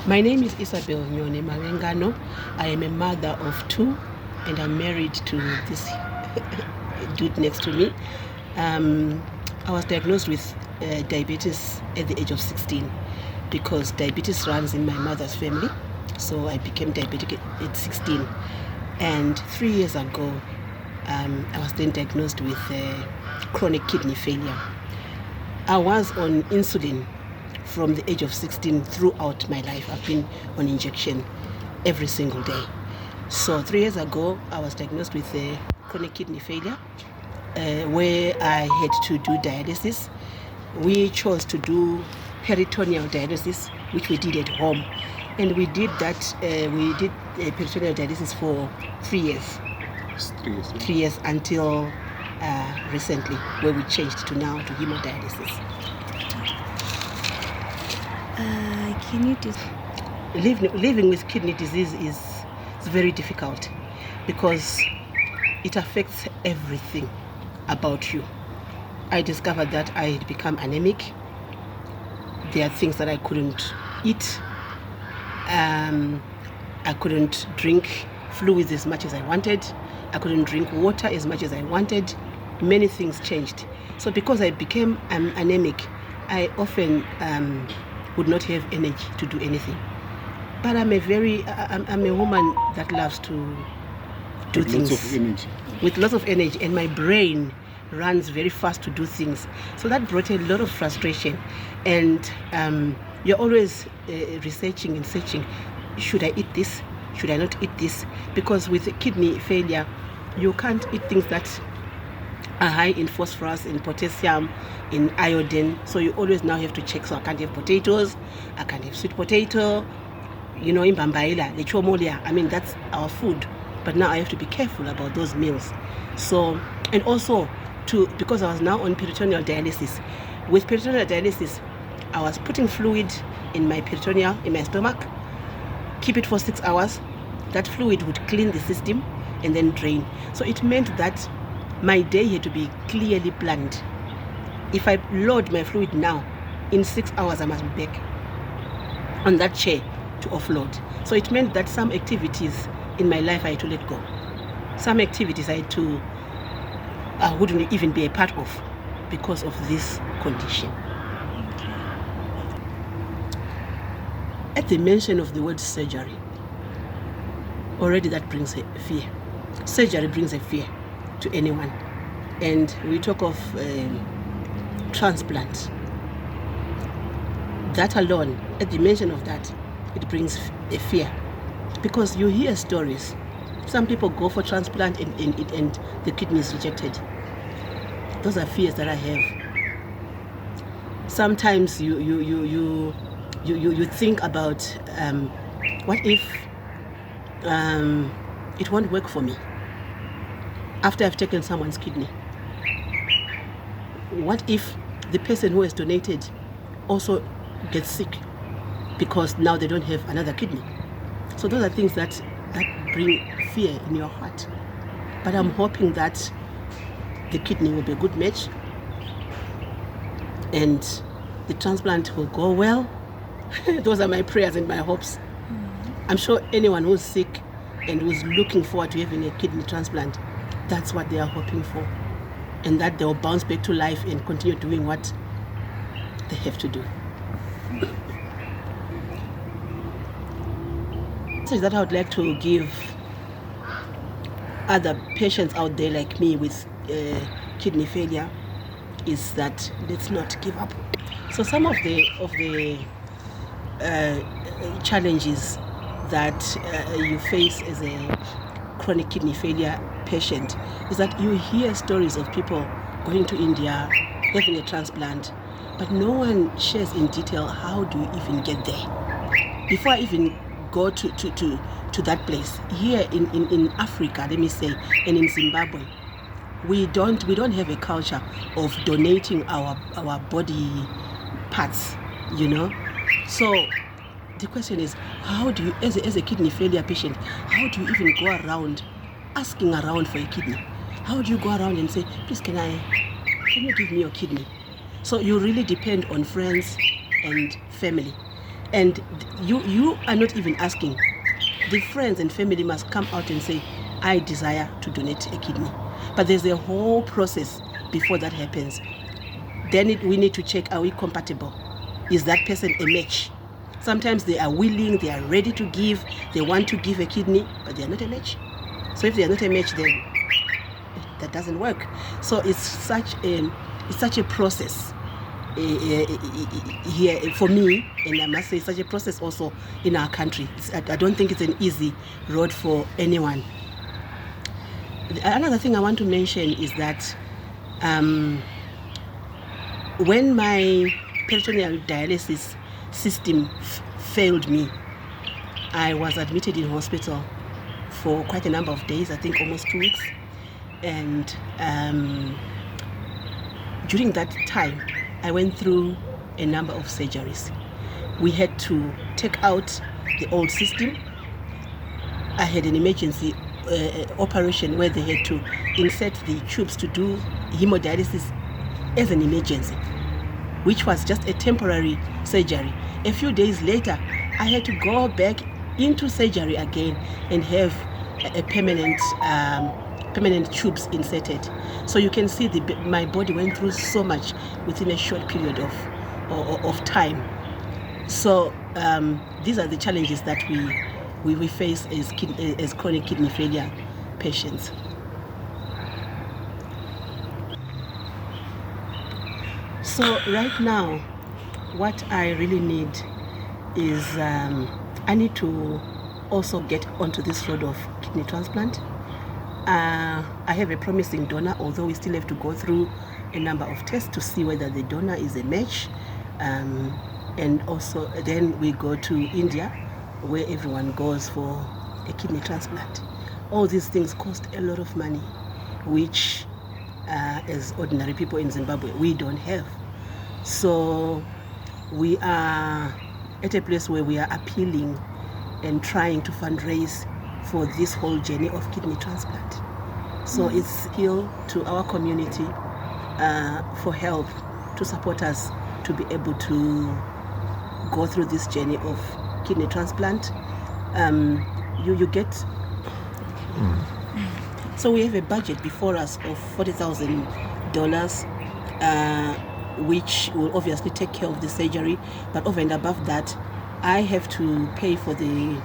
My name is Isabel Mavengano. I am a mother of two, and I'm married to this dude next to me. I was diagnosed with diabetes at the age of 16 because diabetes runs in my mother's family. So I became diabetic at 16. And 3 years ago, I was then diagnosed with chronic kidney failure. I was on insulin from the age of 16 throughout my life. I've been on injection every single day. So 3 years ago, I was diagnosed with chronic kidney failure, where I had to do dialysis. We chose to do peritoneal dialysis, which we did at home. And we did that, peritoneal dialysis for 3 years. 3 years. 3 years until recently, where we changed to now to hemodialysis. Can you just... Living with kidney disease is very difficult because it affects everything about you. I discovered that I had become anemic. There are things that I couldn't eat. I couldn't drink fluids as much as I wanted. I couldn't drink water as much as I wanted. Many things changed. So because I became anemic, I often would not have energy to do anything. But I'm a woman that loves to do things with lots of energy, and my brain runs very fast to do things. So that brought a lot of frustration, and you're always researching and searching. Should I eat this? Should I not eat this? Because with kidney failure, you can't eat things that are high in phosphorus, in potassium, in iodine. So you always now have to check. So I can't have potatoes, I can't have sweet potato, imbambaila, lechomolia. I mean, that's our food. But now I have to be careful about those meals. So, and also because I was now on peritoneal dialysis. With peritoneal dialysis, I was putting fluid in my peritoneal, in my stomach, keep it for 6 hours. That fluid would clean the system and then drain. So it meant that my day had to be clearly planned. If I load my fluid now, in 6 hours I must be back on that chair to offload. So it meant that some activities in my life I had to let go. Some activities I wouldn't even be a part of because of this condition. At the mention of the word surgery, already that brings a fear. Surgery brings a fear to anyone. And we talk of transplant. That alone, at the mention of that, it brings a fear. Because you hear stories. Some people go for transplant and the kidney is rejected. Those are fears that I have. Sometimes you think about what if it won't work for me after I've taken someone's kidney? What if the person who has donated also gets sick because now they don't have another kidney? So those are things that bring fear in your heart. But I'm hoping that the kidney will be a good match and the transplant will go well. Those are my prayers and my hopes. I'm sure anyone who's sick and who's looking forward to having a kidney transplant, that's what they are hoping for. And that they'll bounce back to life and continue doing what they have to do. So that I would like to give other patients out there like me with kidney failure is that let's not give up. So some of the challenges that you face as a chronic kidney failure patient is that you hear stories of people going to India, having a transplant, but no one shares in detail how do you even get there. Before I even go to that place, here in Africa, let me say, and in Zimbabwe, we don't have a culture of donating our body parts, So the question is, how do you, as a kidney failure patient, how do you even go around asking around for a kidney? How do you go around and say, please, can you give me your kidney? So you really depend on friends and family. And you are not even asking. The friends and family must come out and say, I desire to donate a kidney. But there's a whole process before that happens. Then we need to check, are we compatible? Is that person a match? Sometimes they are willing, they are ready to give, they want to give a kidney, but they are not a match. So if they are not a match, then that doesn't work. So it's such a process here for me, and I must say such a process also in our country. I don't think it's an easy road for anyone. Another thing I want to mention is that when my peritoneal dialysis system failed me, I was admitted in hospital for quite a number of days, I think almost 2 weeks. And during that time, I went through a number of surgeries. We had to take out the old system. I had an emergency operation where they had to insert the tubes to do hemodialysis as an emergency, which was just a temporary surgery. A few days later, I had to go back into surgery again and have a permanent tubes inserted. So you can see my body went through so much within a short period of time. So these are the challenges that we face as chronic kidney failure patients. So right now, what I really need is I need to also get onto this road of kidney transplant. I have a promising donor, although we still have to go through a number of tests to see whether the donor is a match. And also then we go to India, where everyone goes for a kidney transplant. All these things cost a lot of money, which as ordinary people in Zimbabwe, we don't have. So we are at a place where we are appealing and trying to fundraise for this whole journey of kidney transplant. So it's appeal to our community for help to support us to be able to go through this journey of kidney transplant. You get so we have a budget before us of $40,000, which will obviously take care of the surgery, but over and above that, I have to pay for the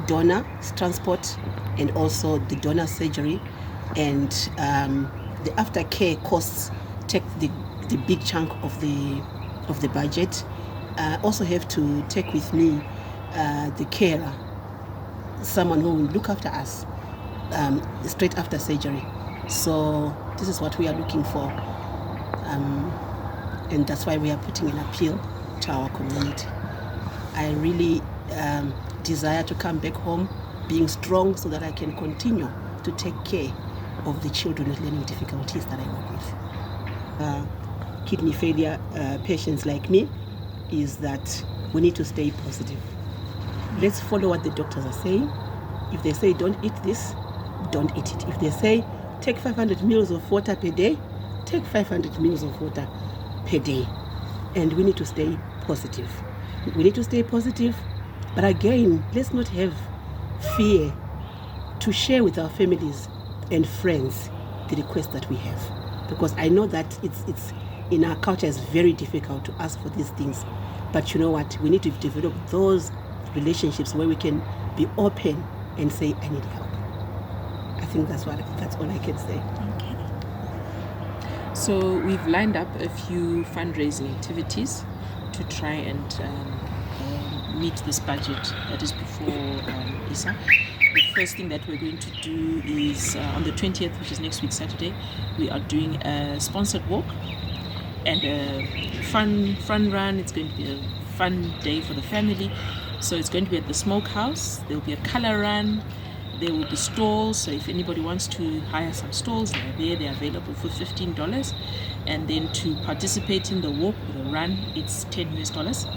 donor's transport and also the donor surgery, and the aftercare costs take the big chunk of the budget. I also have to take with me the carer, someone who will look after us straight after surgery. So this is what we are looking for, and that's why we are putting an appeal to our community. I really desire to come back home being strong so that I can continue to take care of the children with learning difficulties that I work with. Kidney failure patients like me is that we need to stay positive. Let's follow what the doctors are saying. If they say don't eat this, don't eat it. If they say take 500 mils of water per day, take 500 mils of water per day. And we need to stay positive. We need to stay positive, but again, let's not have fear to share with our families and friends the requests that we have, because I know that it's in our culture it's very difficult to ask for these things. But you know what? We need to develop those relationships where we can be open and say, I need help. I think that's all I can say. Okay. So we've lined up a few fundraising activities to try and meet this budget that is before Isa. The first thing that we're going to do is on the 20th, which is next week Saturday, we are doing a sponsored walk and a fun run. It's going to be a fun day for the family. So it's going to be at the smokehouse. There will be a color run. There will be stalls. So if anybody wants to hire some stalls, they're there. They're available for $15. And then to participate in the walk or the run, it's $10.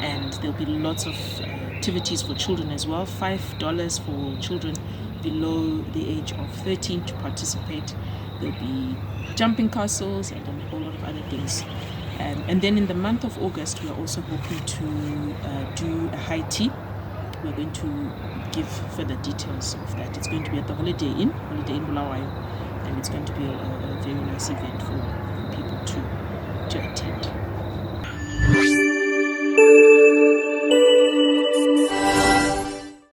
And there'll be lots of activities for children as well. $5 for children below the age of 13 to participate. There'll be jumping castles and a whole lot of other things And then in the month of August, we are also hoping to do a high tea. We're going to give further details of that. It's going to be at the Holiday Inn Bulawayo, and it's going to be a very nice event for people to attend.